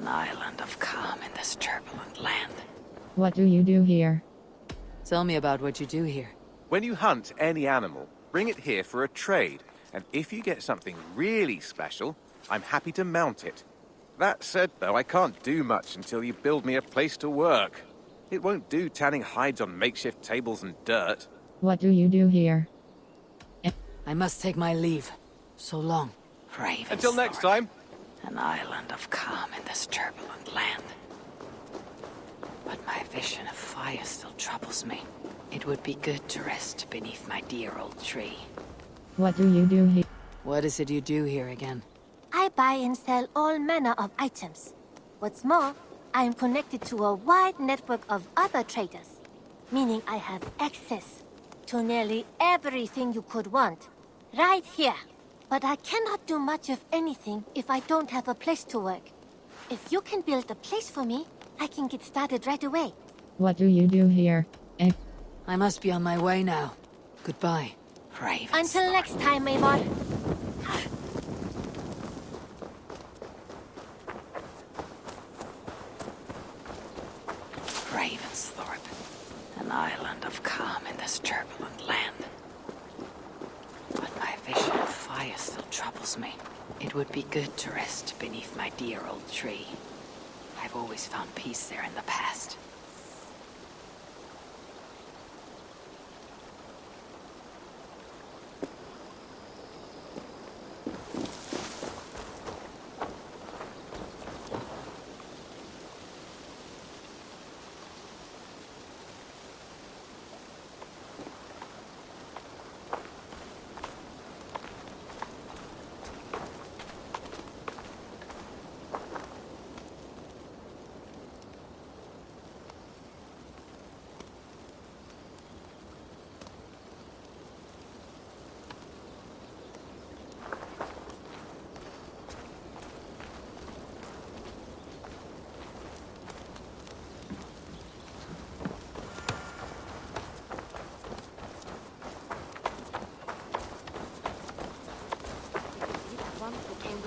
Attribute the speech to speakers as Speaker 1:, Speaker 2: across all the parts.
Speaker 1: island of calm in this turbulent land.
Speaker 2: What do you do here?
Speaker 1: Tell me about what you do here.
Speaker 3: When you hunt any animal, bring it here for a trade, and if you get something really special, I'm happy to mount it. That said, though, I can't do much until you build me a place to work. It won't do tanning hides on makeshift tables and dirt.
Speaker 2: What do you do here?
Speaker 1: I must take my leave. So long, Raven.
Speaker 3: Until next time.
Speaker 1: An island of calm in this turbulent land. But my vision of fire still troubles me. It would be good to rest beneath my dear old tree.
Speaker 2: What do you do here?
Speaker 1: What is it you do here again?
Speaker 4: I buy and sell all manner of items. What's more, I am connected to a wide network of other traders, meaning I have access to nearly everything you could want, right here. But I cannot do much of anything if I don't have a place to work. If you can build a place for me, I can get started right away.
Speaker 2: What do you do here?
Speaker 1: I must be on my way now. Goodbye, Raven.
Speaker 4: Until next time, Amor.
Speaker 1: Ravensthorpe, an island of calm in this turbulent land. But my vision of fire still troubles me. It would be good to rest beneath my dear old tree. I've always found peace there in the past.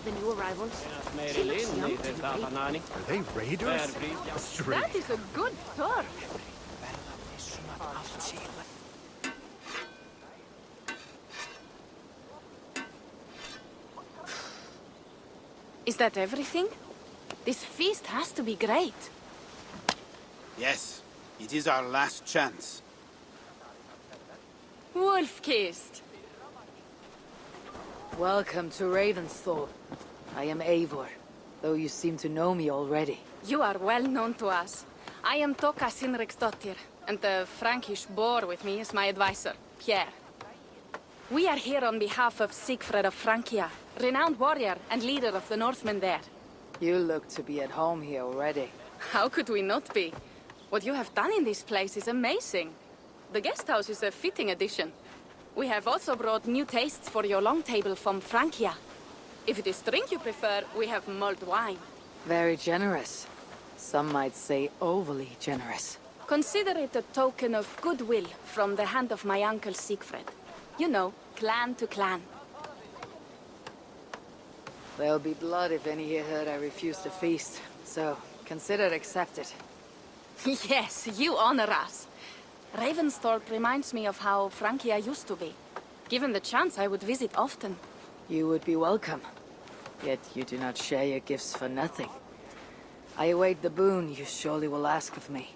Speaker 4: The new arrivals.
Speaker 5: Are they raiders?
Speaker 6: That is a good start. Is that everything? This feast has to be great.
Speaker 7: Yes, it is our last chance.
Speaker 6: Wolf-kissed.
Speaker 1: Welcome to Ravensthorpe. I am Eivor, though you seem to know me already.
Speaker 6: You are well known to us. I am Toka Sinriksdottir, and the Frankish boar with me is my advisor, Pierre. We are here on behalf of Sigfred of Francia, renowned warrior and leader of the Northmen there.
Speaker 1: You look to be at home here already.
Speaker 6: How could we not be? What you have done in this place is amazing. The guest house is a fitting addition. We have also brought new tastes for your long table from Francia. If it is drink you prefer, we have mulled wine.
Speaker 1: Very generous. Some might say overly generous.
Speaker 6: Consider it a token of goodwill from the hand of my uncle Siegfried. You know, clan to clan.
Speaker 1: There'll be blood if any here heard I refuse to feast, so consider it accepted.
Speaker 6: Yes, you honor us. Ravensthorpe reminds me of how Francia used to be. Given the chance, I would visit often.
Speaker 1: You would be welcome. Yet you do not share your gifts for nothing. I await the boon you surely will ask of me.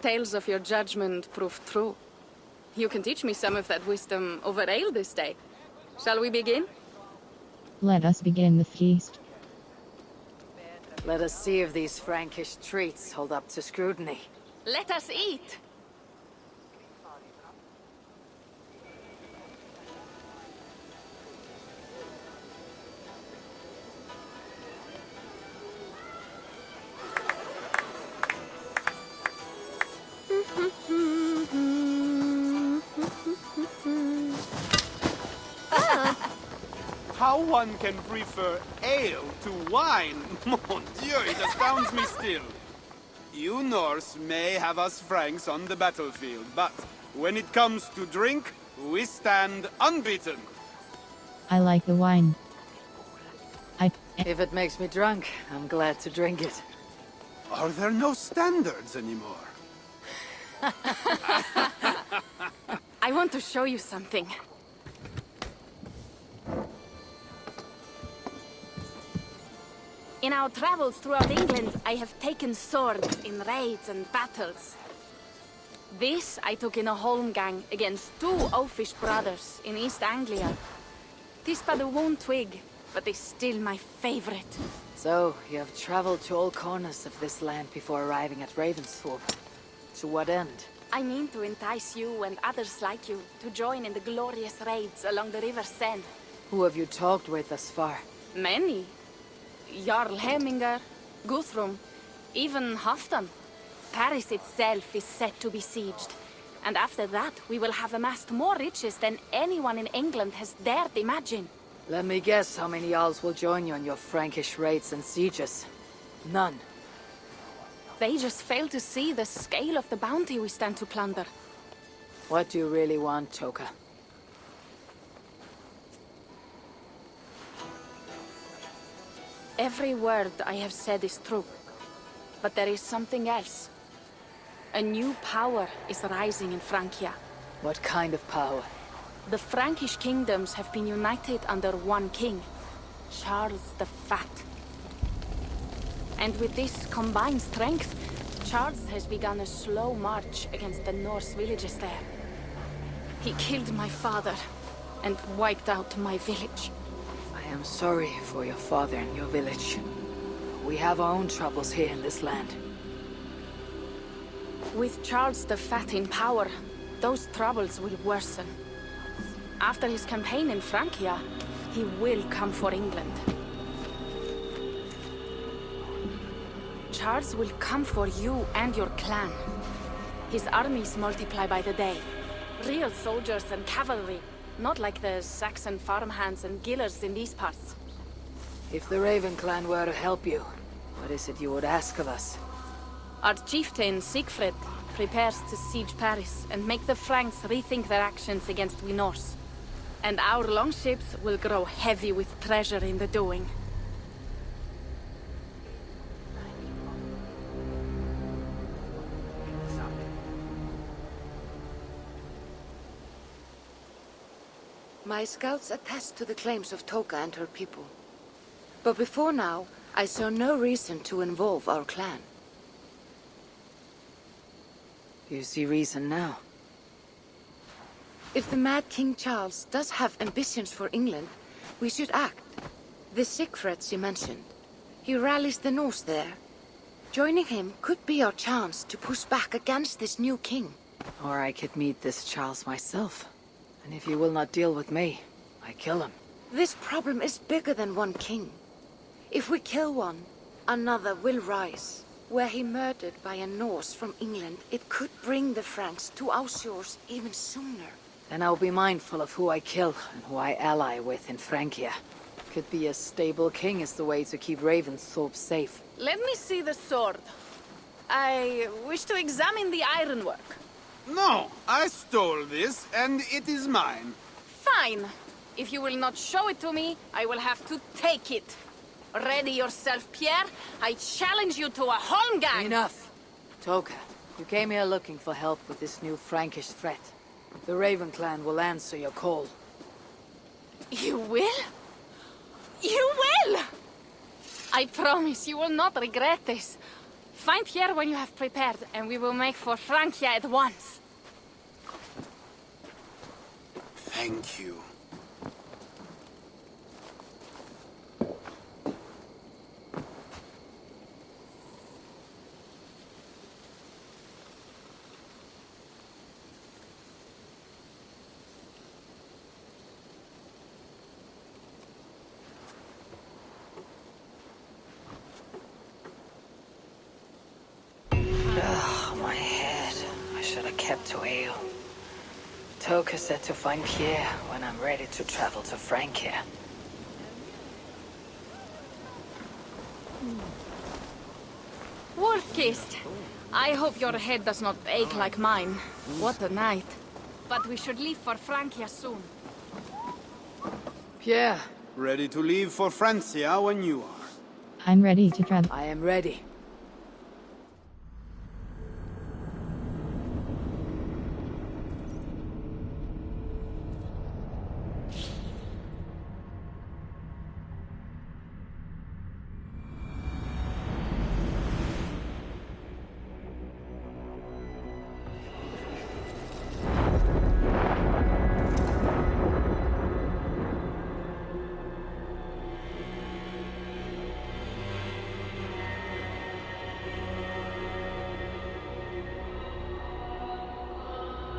Speaker 6: Tales of your judgment proved true. You can teach me some of that wisdom over ale this day. Shall we begin?
Speaker 2: Let us begin the feast.
Speaker 1: Let us see if these Frankish treats hold up to scrutiny.
Speaker 6: Let us eat!
Speaker 7: How one can prefer ale to wine, mon Dieu, it astounds me still. You Norse may have us Franks on the battlefield, but when it comes to drink, we stand unbeaten.
Speaker 2: I like the wine.
Speaker 1: If it makes me drunk, I'm glad to drink it.
Speaker 7: Are there no standards anymore?
Speaker 6: I want to show you something. In our travels throughout England, I have taken swords in raids and battles. This I took in a holmgang against 2 oafish brothers in East Anglia. 'Tis but a worn twig, but is still my favorite.
Speaker 1: So, you have traveled to all corners of this land before arriving at Ravensthorpe. To what end?
Speaker 6: I mean to entice you and others like you to join in the glorious raids along the River Seine.
Speaker 1: Who have you talked with thus far?
Speaker 6: Many. Jarl Heminger, Guthrum, even Halfdan. Paris itself is set to be sieged. And after that, we will have amassed more riches than anyone in England has dared imagine.
Speaker 1: Let me guess how many Jarls will join you on your Frankish raids and sieges. None.
Speaker 6: They just fail to see the scale of the bounty we stand to plunder.
Speaker 1: What do you really want, Toka?
Speaker 6: Every word I have said is true. But there is something else. A new power is rising in Francia.
Speaker 1: What kind of power?
Speaker 6: The Frankish kingdoms have been united under one king, Charles the Fat. And with this combined strength, Charles has begun a slow march against the Norse villages there. He killed my father and wiped out my village.
Speaker 1: I am sorry for your father and your village. We have our own troubles here in this land.
Speaker 6: With Charles the Fat in power, those troubles will worsen. After his campaign in Francia, he will come for England. Charles will come for you and your clan. His armies multiply by the day. Real soldiers and cavalry, not like the Saxon farmhands and gillers in these parts.
Speaker 1: If the Raven clan were to help you, what is it you would ask of us?
Speaker 6: Our chieftain, Siegfried, prepares to siege Paris and make the Franks rethink their actions against we Norse. And our longships will grow heavy with treasure in the doing.
Speaker 8: My scouts attest to the claims of Toka and her people. But before now, I saw no reason to involve our clan.
Speaker 1: Do you see reason now?
Speaker 8: If the mad King Charles does have ambitions for England, we should act. The Siegfried you mentioned, he rallies the Norse there. Joining him could be our chance to push back against this new king.
Speaker 1: Or I could meet this Charles myself. And if you will not deal with me, I kill him.
Speaker 8: This problem is bigger than one king. If we kill one, another will rise. Were he murdered by a Norse from England, it could bring the Franks to our shores even sooner.
Speaker 1: Then I'll be mindful of who I kill and who I ally with in Francia. Could be a stable king is the way to keep Ravensthorpe safe.
Speaker 6: Let me see the sword. I wish to examine the ironwork.
Speaker 7: No, I stole this, and it is mine.
Speaker 6: Fine. If you will not show it to me, I will have to take it. Ready yourself, Pierre. I challenge you to a holmgang.
Speaker 1: Enough! Toka, you came here looking for help with this new Frankish threat. The Raven clan will answer your call.
Speaker 6: You will? You will! I promise you will not regret this. Find Pierre when you have prepared, and we will make for Francia at once.
Speaker 7: Thank you.
Speaker 1: My head. I should have kept to ale. Toka said to find Pierre when I'm ready to travel to Francia.
Speaker 6: Wolf-kissed. I hope your head does not ache like mine. What a night. But we should leave for Francia soon.
Speaker 1: Pierre,
Speaker 7: Ready to leave for Francia when you are.
Speaker 2: I'm ready to travel.
Speaker 1: I am ready.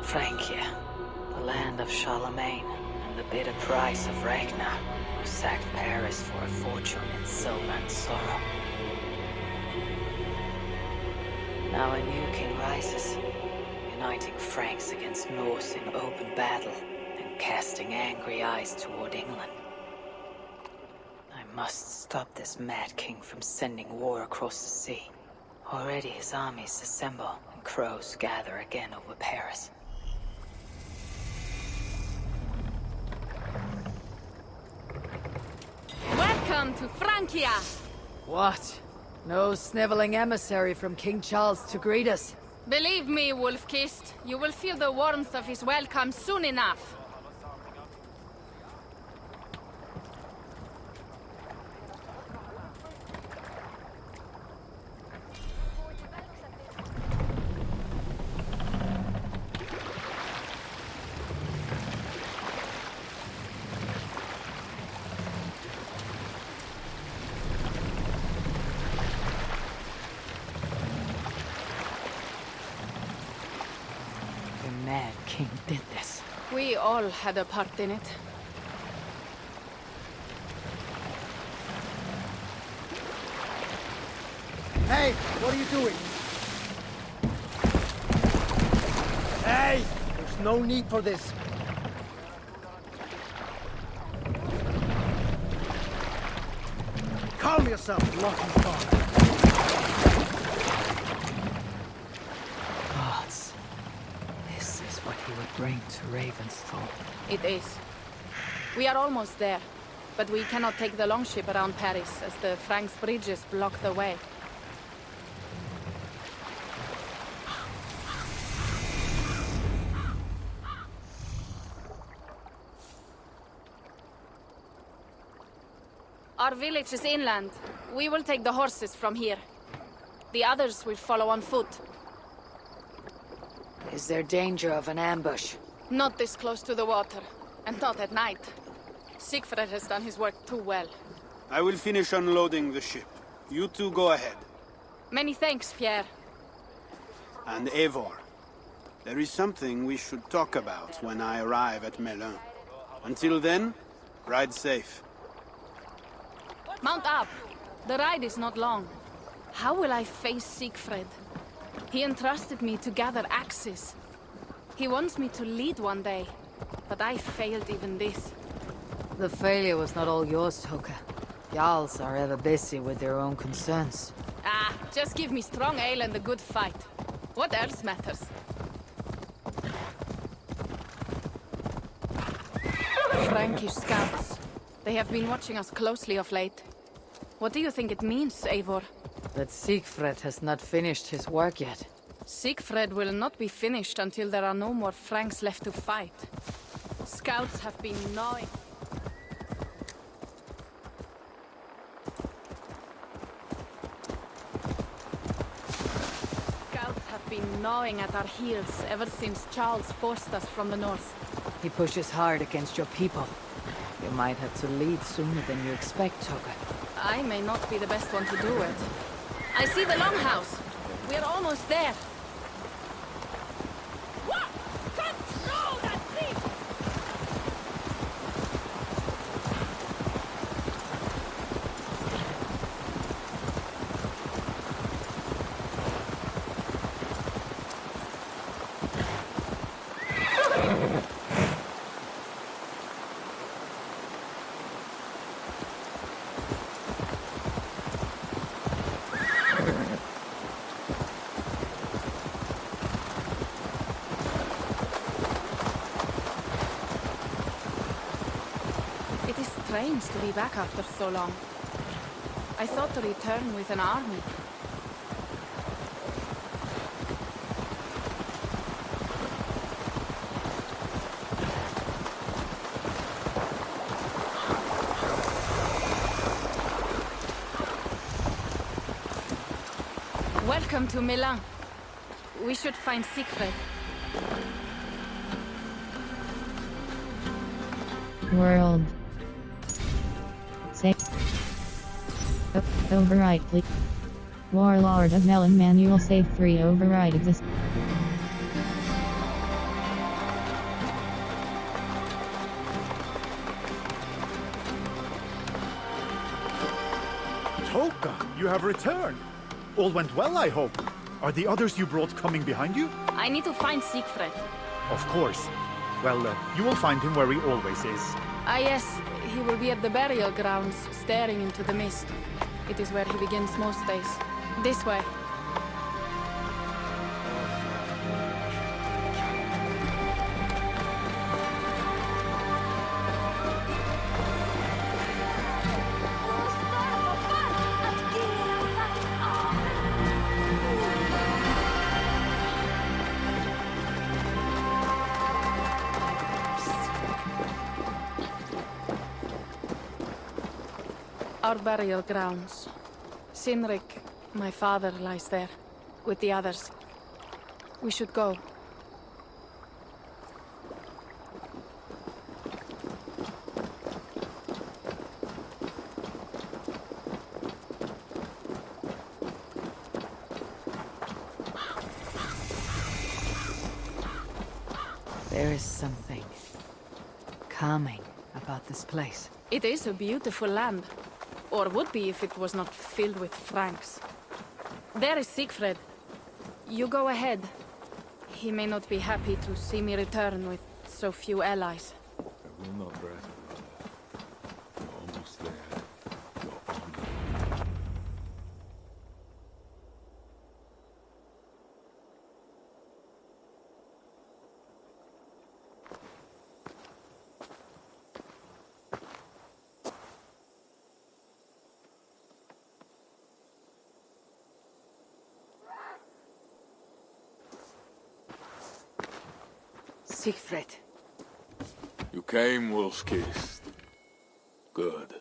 Speaker 1: Francia, the land of Charlemagne, and the bitter price of Ragnar, who sacked Paris for a fortune in silver and sorrow. Now a new king rises, uniting Franks against Norse in open battle, and casting angry eyes toward England. I must stop this mad king from sending war across the sea. Already his armies assemble, and crows gather again over Paris.
Speaker 6: Welcome to Francia!
Speaker 1: What? No sniveling emissary from King Charles to greet us?
Speaker 6: Believe me, Wolf-Kissed, you will feel the warmth of his welcome soon enough.
Speaker 1: The mad king did this.
Speaker 6: We all had a part in it.
Speaker 9: Hey, what are you doing? Hey! There's no need for this. Calm yourself, Locke's gone.
Speaker 1: Gods. This is what he would bring to Ravensthorpe.
Speaker 6: It is. We are almost there, but we cannot take the longship around Paris as the Franks' bridges block the way. Our village is inland. We will take the horses from here. The others will follow on foot.
Speaker 1: Is there danger of an ambush?
Speaker 6: Not this close to the water, and not at night. Siegfried has done his work too well.
Speaker 7: I will finish unloading the ship. You two go ahead.
Speaker 6: Many thanks, Pierre.
Speaker 7: And Eivor, there is something we should talk about when I arrive at Melun. Until then, ride safe.
Speaker 6: Mount up. The ride is not long. How will I face Siegfried? He entrusted me to gather axes. He wants me to lead one day, but I failed even this.
Speaker 1: The failure was not all yours, Toka. Jarls are ever busy with their own concerns.
Speaker 6: Ah, just give me strong ale and a good fight. What else matters? Frankish scouts. They have been watching us closely of late. What do you think it means, Eivor?
Speaker 1: That Siegfried has not finished his work yet.
Speaker 6: Siegfried will not be finished until there are no more Franks left to fight. Scouts have been gnawing. Scouts have been gnawing at our heels ever since Charles forced us from the north.
Speaker 1: He pushes hard against your people. You might have to lead sooner than you expect, Toka.
Speaker 6: I may not be the best one to do it. I see the longhouse. We're almost there. What? Control that thief! strange to be back after so long. I thought to return with an army. Welcome to Milan. We should find Siegfried.
Speaker 2: World. Say. Override, please. Warlord of Melon Manual Save 3 Override exists.
Speaker 10: Toka, you have returned. All went well, I hope. Are the others you brought coming behind you?
Speaker 6: I need to find Siegfried.
Speaker 10: Of course. Well, you will find him where he always is.
Speaker 6: Ah yes, he will be at the burial grounds, staring into the mist. It is where he begins most days. This way. Our burial grounds. Sinrik, my father, lies there, with the others. We should go.
Speaker 1: There is something calming about this place.
Speaker 6: It is a beautiful land. Or would be if it was not filled with Franks. There is Siegfried. You go ahead. He may not be happy to see me return with so few allies.
Speaker 11: I will not rest. You're almost there. Your honor.
Speaker 1: Siegfried.
Speaker 11: You came, wolf-kissed. Good.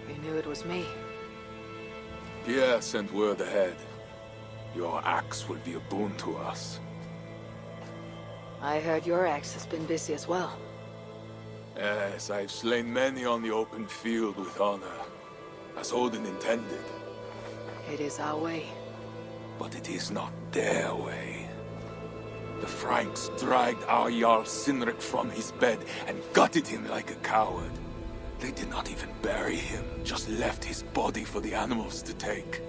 Speaker 1: You knew it was me.
Speaker 11: Pierre sent word ahead. Your axe will be a boon to us.
Speaker 1: I heard your axe has been busy as well.
Speaker 11: Yes, I've slain many on the open field with honor, as Odin intended.
Speaker 1: It is our way.
Speaker 11: But it is not their way. The Franks dragged our Jarl Sinrik from his bed and gutted him like a coward. They did not even bury him, just left his body for the animals to take.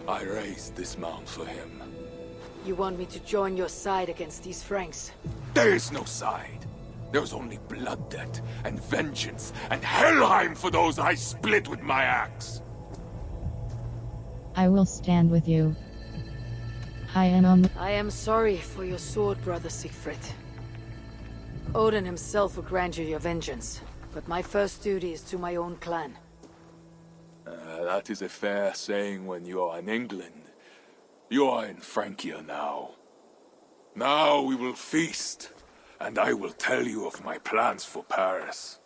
Speaker 11: I raised this mound for him.
Speaker 1: You want me to join your side against these Franks?
Speaker 11: There is no side. There's only blood debt, and vengeance, and Helheim for those I split with my axe.
Speaker 2: I will stand with you. I
Speaker 1: am sorry for your sword, brother Siegfried. Odin himself will grant you your vengeance, but my first duty is to my own clan.
Speaker 11: That is a fair saying when you are in England. You are in Francia now. Now we will feast, and I will tell you of my plans for Paris.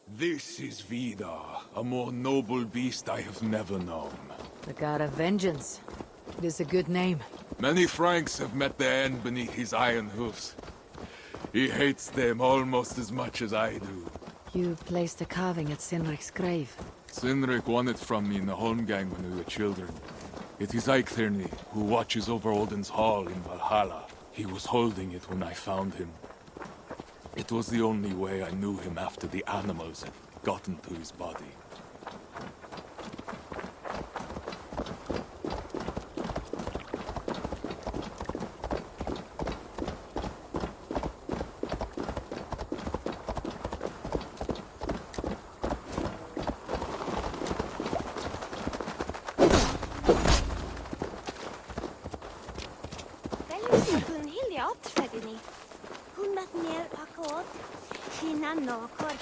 Speaker 11: This is Vidar, a more noble beast I have never known.
Speaker 1: The god of vengeance. It is a good name.
Speaker 11: Many Franks have met their end beneath his iron hoofs. He hates them almost as much as I do.
Speaker 1: You placed a carving at Sinrik's grave.
Speaker 11: Sinrik won it from me in the Holmgang when we were children. It is Eiktherni, who watches over Odin's hall in Valhalla. He was holding it when I found him. It was the only way I knew him after the animals had gotten to his body.
Speaker 4: Välisin kun hiljaa ottradini. Kunnat ner pakot. Kina no kor.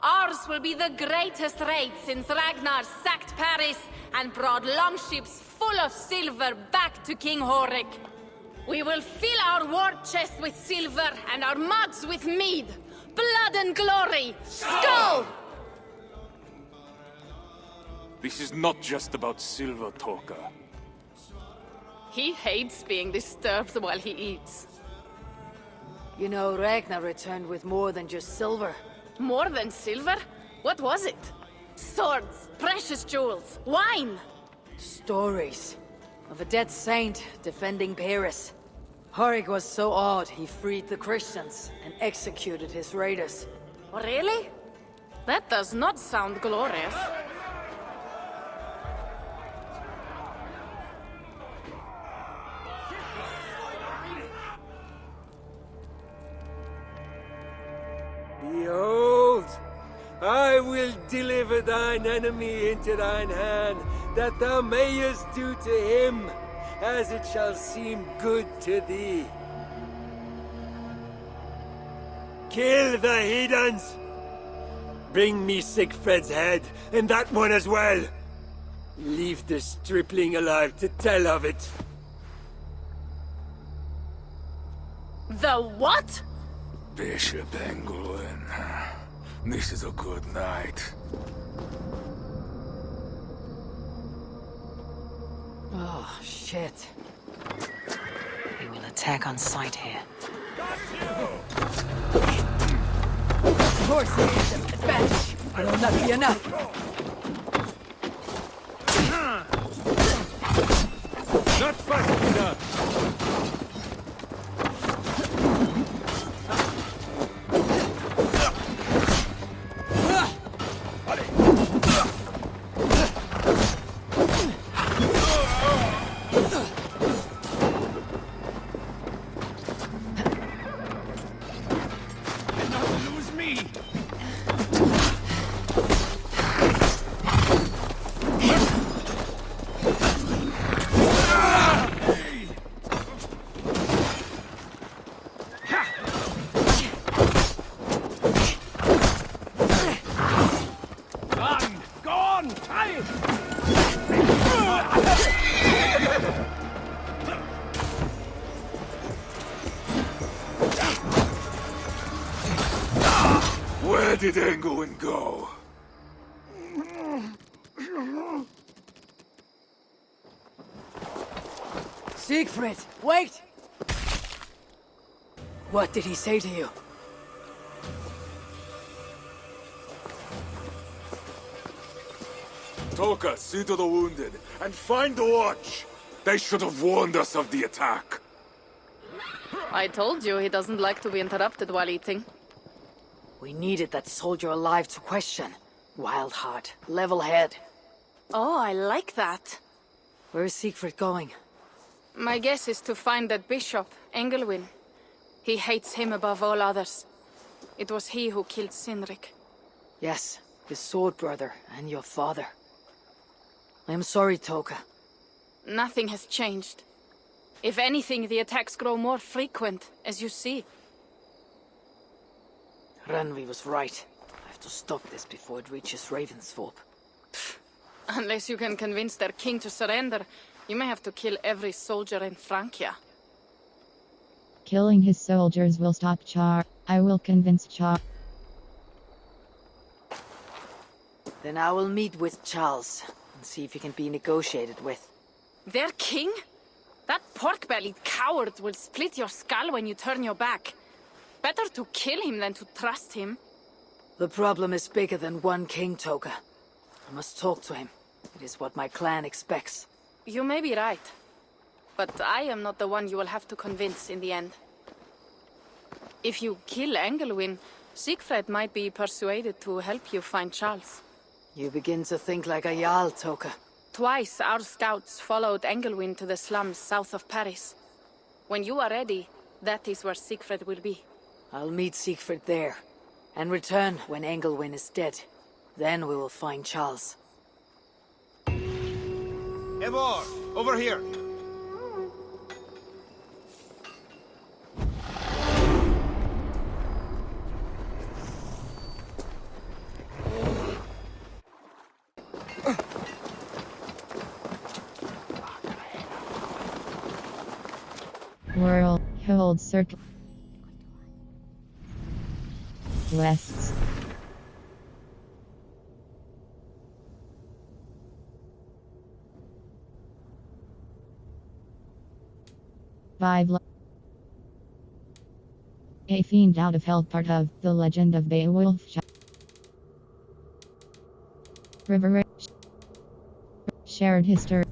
Speaker 6: Ours will be the greatest raid since Ragnar sacked Paris and brought longships full of silver back to King Horik. We will fill our war chest with silver and our mugs with mead. Blood and glory! Skull!
Speaker 11: This is not just about silver, Toka.
Speaker 6: He hates being disturbed while he eats.
Speaker 1: You know, Ragnar returned with more than just silver.
Speaker 6: More than silver? What was it? Swords, precious jewels, wine!
Speaker 1: Stories of a dead saint defending Paris. Horik was so awed he freed the Christians and executed his raiders.
Speaker 6: Really? That does not sound glorious.
Speaker 9: Behold, I will deliver thine enemy into thine hand, that thou mayest do to him as it shall seem good to thee. Kill the heathens! Bring me Sigfred's head, and that one as well! Leave the stripling alive to tell of it.
Speaker 6: The what?
Speaker 11: Bishop Engelwin, this is a good night.
Speaker 1: Oh, shit. He will attack on sight here. Of course he is an advantage. Will not be enough.
Speaker 9: Not fast enough!
Speaker 11: Where did Engelwin go?
Speaker 1: Siegfried, wait! What did he say to you?
Speaker 11: Toka, see to the wounded, and find the watch! They should have warned us of the attack.
Speaker 6: I told you he doesn't like to be interrupted while eating.
Speaker 1: We needed that soldier alive to question. Wild heart, level head.
Speaker 6: Oh, I like that.
Speaker 1: Where is Siegfried going?
Speaker 6: My guess is to find that bishop, Engelwin. He hates him above all others. It was he who killed Sinrik.
Speaker 1: Yes, his sword brother and your father. I am sorry, Toka.
Speaker 6: Nothing has changed. If anything, the attacks grow more frequent, as you see.
Speaker 1: Randvi was right. I have to stop this before it reaches Ravensthorpe.
Speaker 6: Unless you can convince their king to surrender, you may have to kill every soldier in Francia.
Speaker 2: Killing his soldiers will stop Char. I will convince Char.
Speaker 1: Then I will meet with Charles and see if he can be negotiated with.
Speaker 6: Their king? That pork-bellied coward will split your skull when you turn your back. Better to kill him than to trust him.
Speaker 1: The problem is bigger than one king, Toka. I must talk to him. It is what my clan expects.
Speaker 6: You may be right. But I am not the one you will have to convince in the end. If you kill Engelwin, Siegfried might be persuaded to help you find Charles.
Speaker 1: You begin to think like a Jarl, Toka.
Speaker 6: Twice our scouts followed Engelwin to the slums south of Paris. When you are ready, that is where Siegfried will be.
Speaker 1: I'll meet Siegfried there, and return when Engelwin is dead. Then we will find Charles.
Speaker 7: Eivor, over here.
Speaker 2: World, hold circle. West. A fiend out of hell, part of the legend of Beowulf. River. Shared history.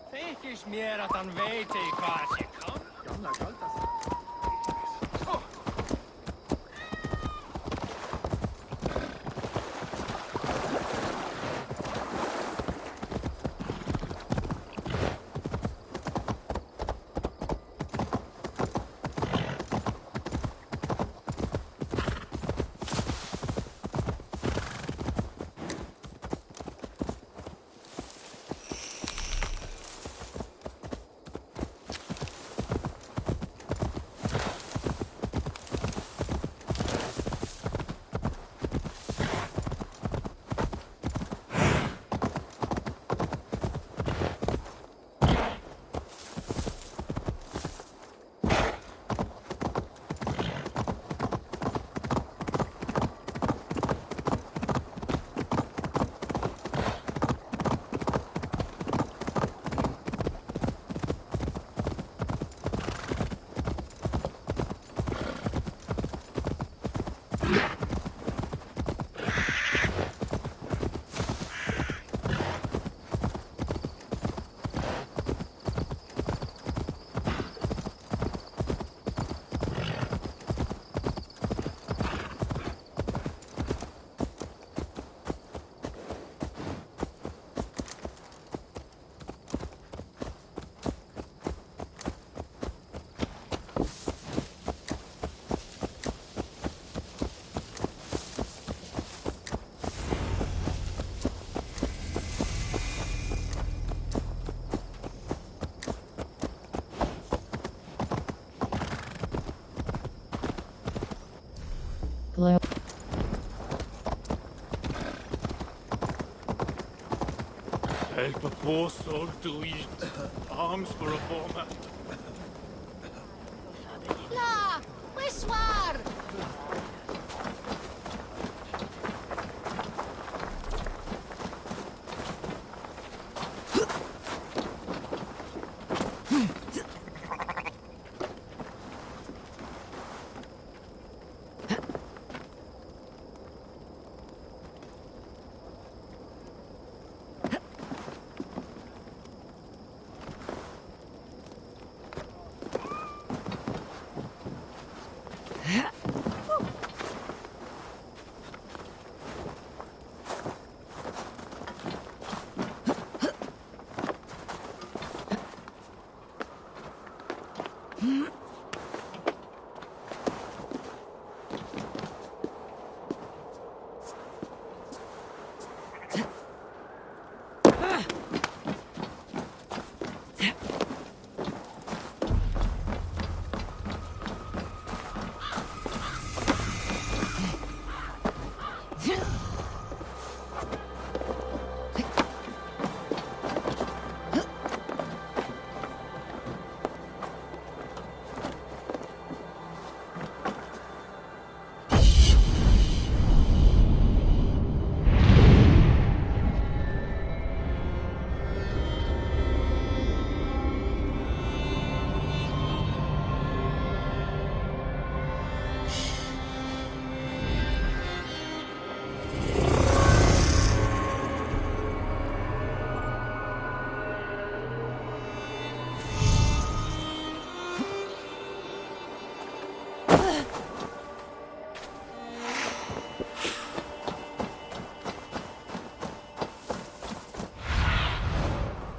Speaker 5: Þykist mér að hann veit hvað sé kann.
Speaker 2: Glow.
Speaker 5: Help a poor soul to eat. Arms for a poor man.
Speaker 4: La! Wishwar!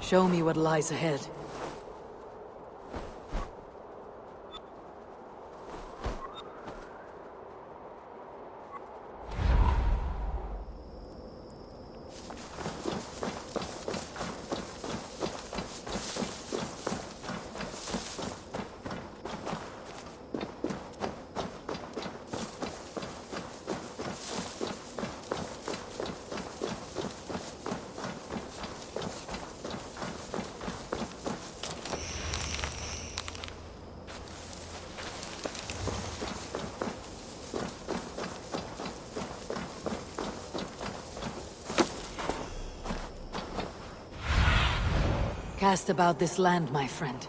Speaker 1: Show me what lies ahead. Cast about this land, my friend.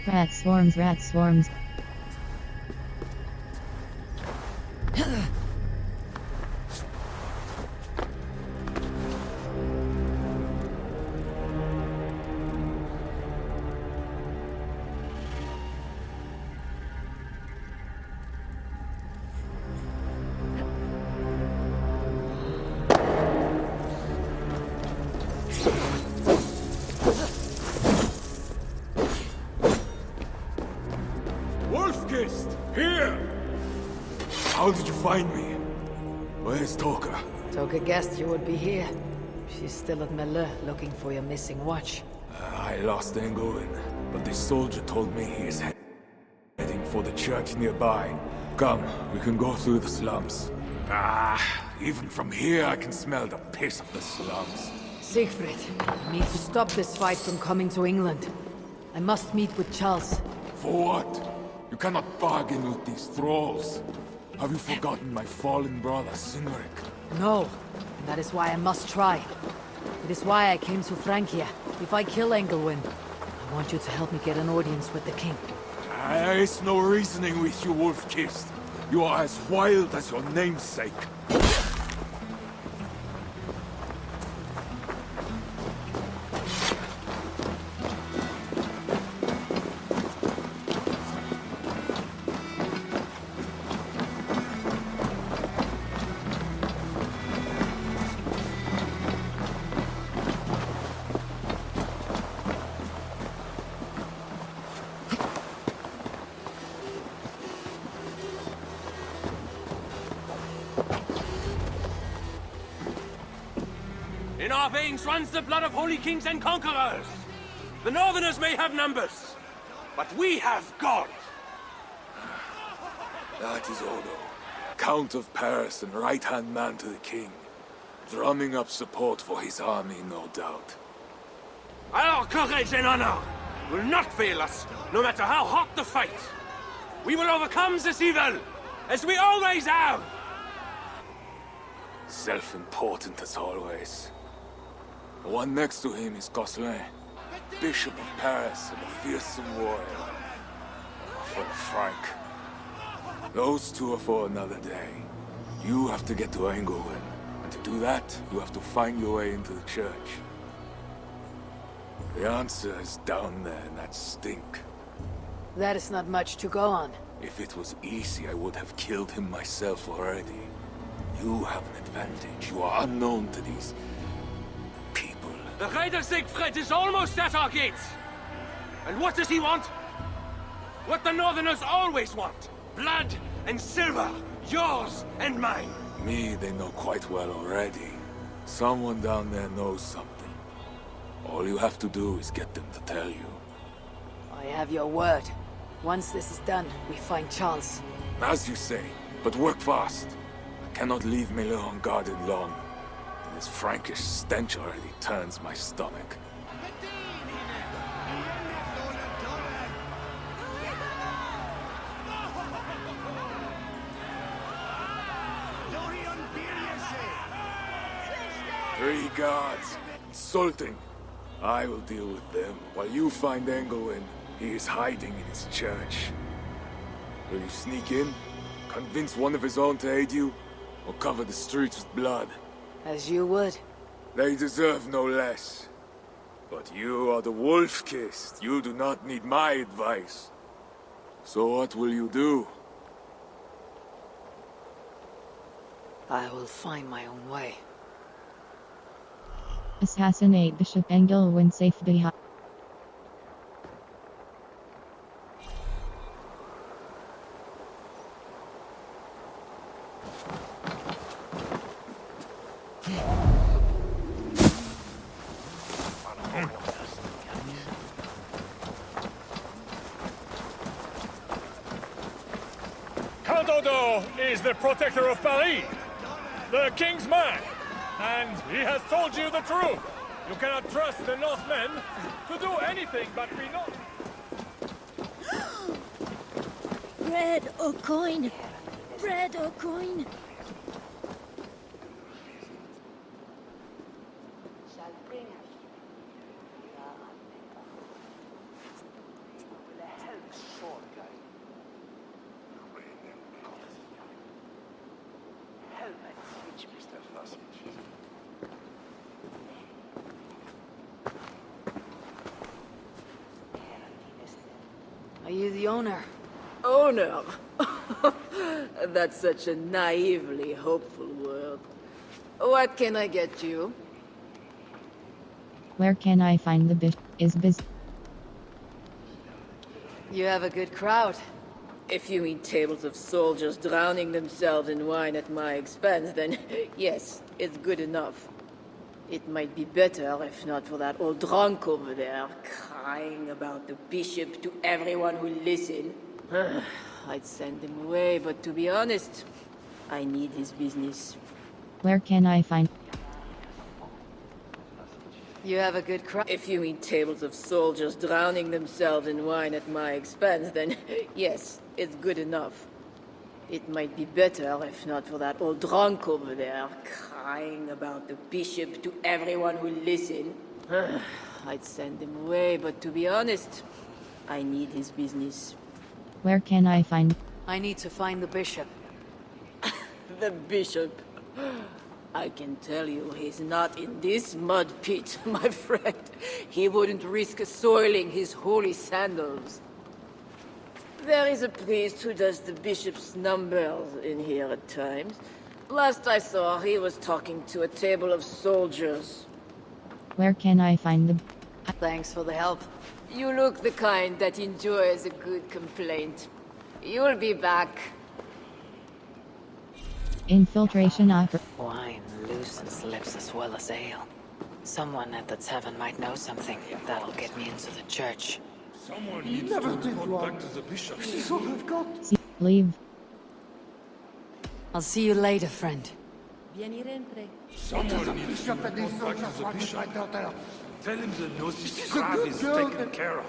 Speaker 2: Rat swarms, rat swarms.
Speaker 11: Here! How did you find me? Where's Toka?
Speaker 1: Toka guessed you would be here. She's still at Melle, looking for your missing watch.
Speaker 11: I lost Englewin, but this soldier told me he is heading for the church nearby. Come, we can go through the slums. Even from here I can smell the piss of the slums.
Speaker 1: Siegfried, I need to stop this fight from coming to England. I must meet with Charles.
Speaker 11: For what? You cannot bargain with these thralls. Have you forgotten my fallen brother, Sinric?
Speaker 1: No, and that is why I must try. It is why I came to Francia. If I kill Engelwin, I want you to help me get an audience with the king.
Speaker 11: There is no reasoning with you, Wolf-Kissed. You are as wild as your namesake.
Speaker 9: In our veins runs the blood of holy kings and conquerors. The Northerners may have numbers, but we have God.
Speaker 11: That is Odo, Count of Paris and right-hand man to the king. Drumming up support for his army, no doubt.
Speaker 9: Our courage and honor will not fail us, no matter how hot the fight. We will overcome this evil, as we always have.
Speaker 11: Self-important as always. The one next to him is Gosselin, Bishop of Paris and a fearsome warrior. For the Frank. Those two are for another day. You have to get to Engelwin, and to do that, you have to find your way into the church. The answer is down there in that stink.
Speaker 1: That is not much to go on.
Speaker 11: If it was easy, I would have killed him myself already. You have an advantage. You are unknown to these people.
Speaker 9: The Raider Siegfried is almost at our gates. And what does he want? What the Northerners always want. Blood and silver. Yours and mine.
Speaker 11: Me, they know quite well already. Someone down there knows something. All you have to do is get them to tell you.
Speaker 1: I have your word. Once this is done, we find Charles.
Speaker 11: As you say, but work fast. I cannot leave Miller unguarded long. This Frankish stench already turns my stomach. Three guards. Insulting. I will deal with them, while you find Engelwin. He is hiding in his church. Will you sneak in? Convince one of his own to aid you? Or cover the streets with blood?
Speaker 1: As you would.
Speaker 11: They deserve no less. But you are the wolf-kissed. You do not need my advice. So what will you do?
Speaker 1: I will find my own way.
Speaker 2: Assassinate Bishop Engelwin safe behind.
Speaker 5: Count Odo is the protector of Paris, the king's man, and he has told you the truth. You cannot trust the Northmen to do anything but be not.
Speaker 4: Bread or coin? Bread or coin?
Speaker 1: Are you the owner?
Speaker 12: Owner? That's such a naively hopeful word. What can I get you?
Speaker 2: Where can I find the bishop? Is biz.
Speaker 1: You have a good crowd.
Speaker 12: If you mean tables of soldiers drowning themselves in wine at my expense, then yes, it's good enough. It might be better if not for that old drunk over there, crying about the bishop to everyone who listen. I'd send him away, but to be honest, I need his business.
Speaker 2: Where can I find?
Speaker 1: You have a good crowd.
Speaker 12: If you mean tables of soldiers drowning themselves in wine at my expense, then yes, it's good enough. It might be better if not for that old drunk over there, crying about the bishop to everyone who listen. I'd send him away, but to be honest, I need his business.
Speaker 2: Where can I find?
Speaker 1: I need to find the bishop.
Speaker 12: The bishop? I can tell you he's not in this mud pit, my friend. He wouldn't risk soiling his holy sandals. There is a priest who does the bishop's numbers in here at times. Last I saw, he was talking to a table of soldiers.
Speaker 2: Where can I find the?
Speaker 1: Thanks for the help.
Speaker 12: You look the kind that enjoys a good complaint. You'll be back.
Speaker 2: Infiltration opera.
Speaker 1: Wine loosens lips as well as ale. Someone at the tavern might know something. That'll get me into the church.
Speaker 5: Someone needs to report back to the bishop.
Speaker 2: Leave.
Speaker 1: I'll see you later, friend.
Speaker 5: Someone needs to report back to the bishop. Tell him the nosy scrab is taken care of.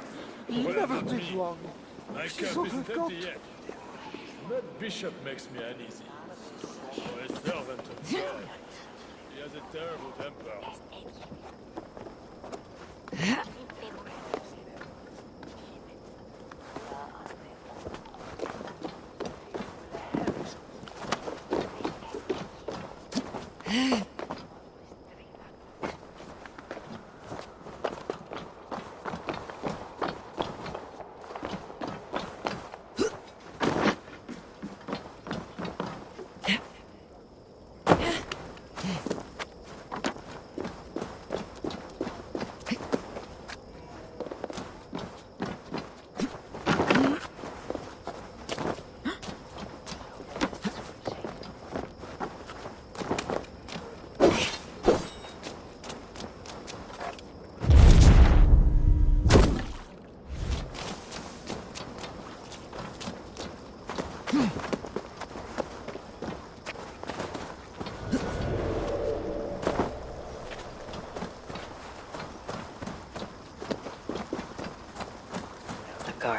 Speaker 10: Never did wrong.
Speaker 5: My cup isn't empty yet. That bishop makes me uneasy. Oh, a servant of God. He has a terrible temper.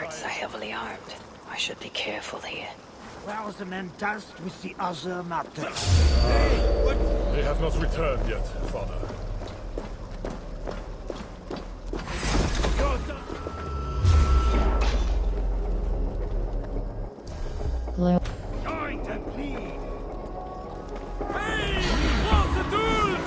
Speaker 1: guards are heavily armed. I should be careful here.
Speaker 13: Where's the man tasked with the other matter?
Speaker 5: They have not returned yet, Father.
Speaker 2: Glow.
Speaker 13: Going to bleed!
Speaker 5: Hey! What's the duel?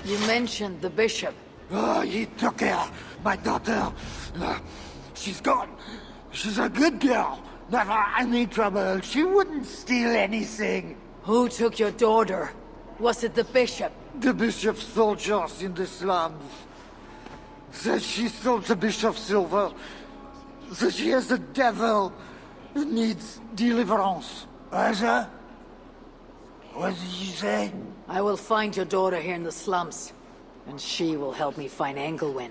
Speaker 1: You mentioned the bishop.
Speaker 13: Oh, he took her, my daughter. She's gone. She's a good girl. Never any trouble. She wouldn't steal anything.
Speaker 1: Who took your daughter? Was it the bishop?
Speaker 13: The bishop's soldiers in the slums. Said she stole the bishop's silver. Said she has the devil. Needs deliverance. What did you say?
Speaker 1: I will find your daughter here in the slums, and she will help me find Engelwin.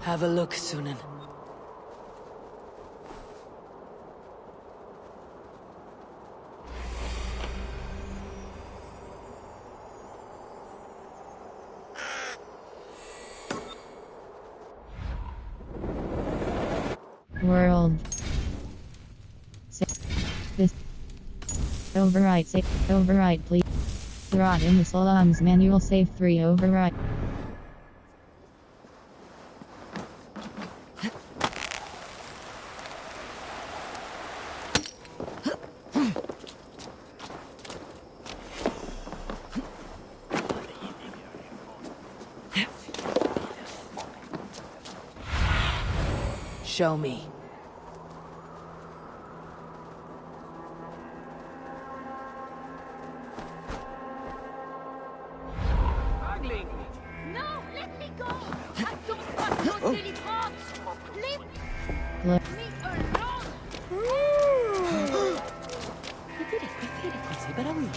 Speaker 1: Have a look, Sunan.
Speaker 2: World. This. Override. Save. Override, please. Rot in the slums. Manual save 3. Override.
Speaker 1: Show me.
Speaker 4: No, let me go! I don't want your silly thoughts! Leave
Speaker 2: Glow.
Speaker 4: me alone!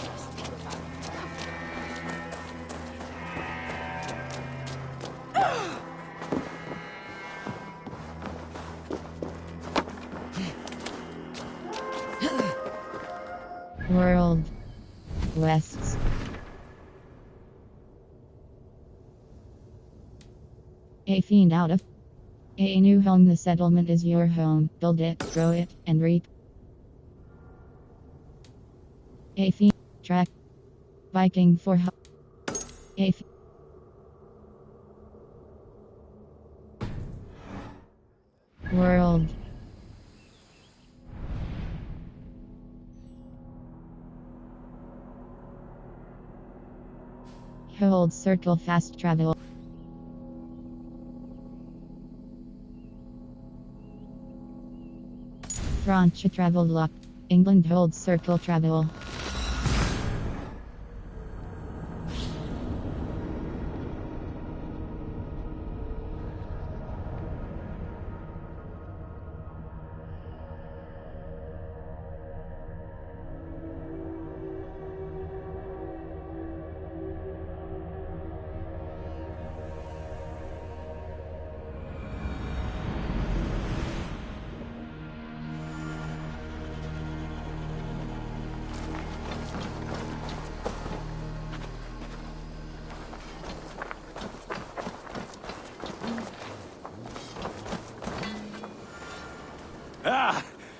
Speaker 2: World. Wests. A fiend out of. A new home. The settlement is your home. Build it, grow it, and reap. A fiend. Track. Viking for. A World. Hold circle fast travel. France travel lock. England holds circle travel.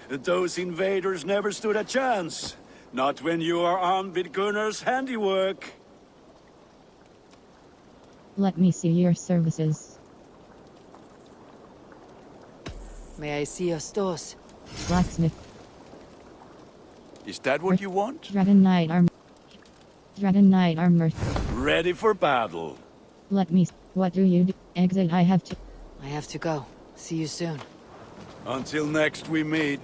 Speaker 14: Those invaders never stood a chance. Not when you are armed with Gunnar's handiwork.
Speaker 2: Let me see your services.
Speaker 1: May I see your stores?
Speaker 2: Blacksmith.
Speaker 14: Is that what you want?
Speaker 2: Dragon Knight armor. Dragon Knight armor.
Speaker 14: Ready for battle.
Speaker 2: Let me. What do you do? Exit. I have to.
Speaker 1: I have to go. See you soon.
Speaker 14: Until next we meet.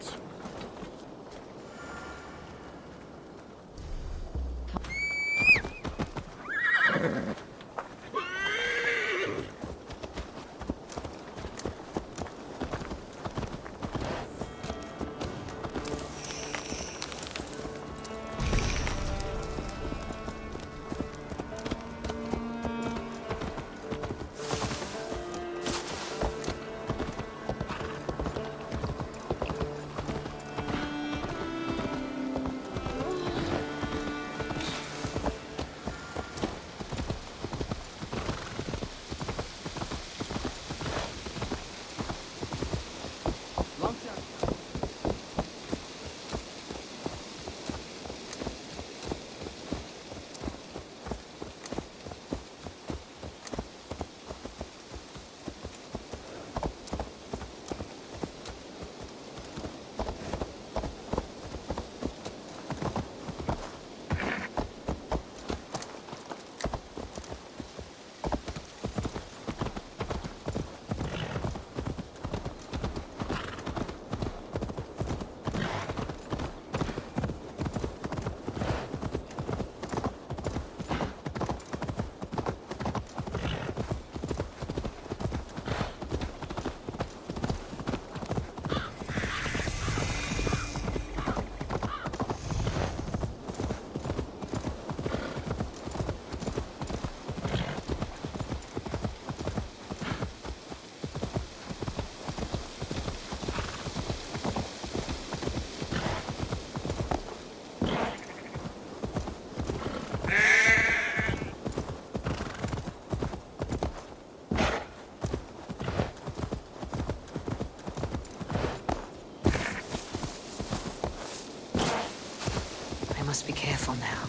Speaker 1: Must be careful now.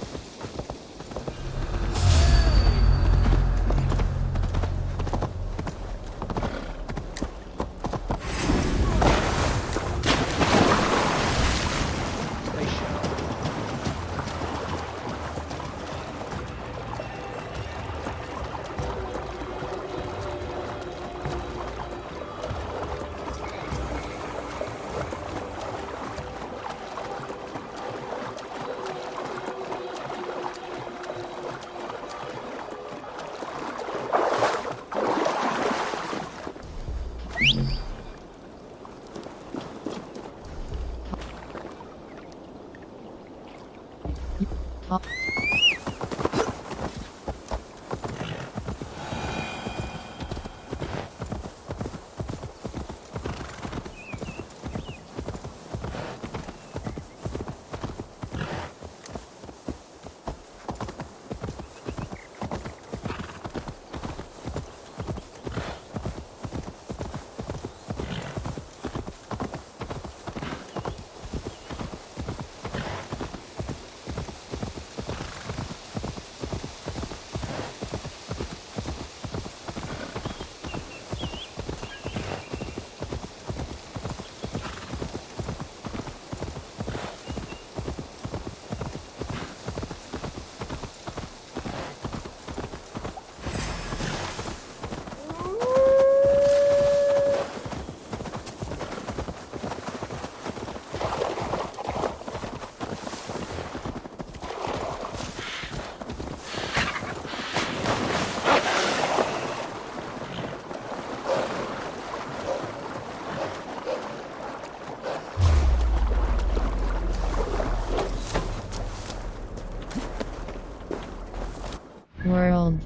Speaker 2: World.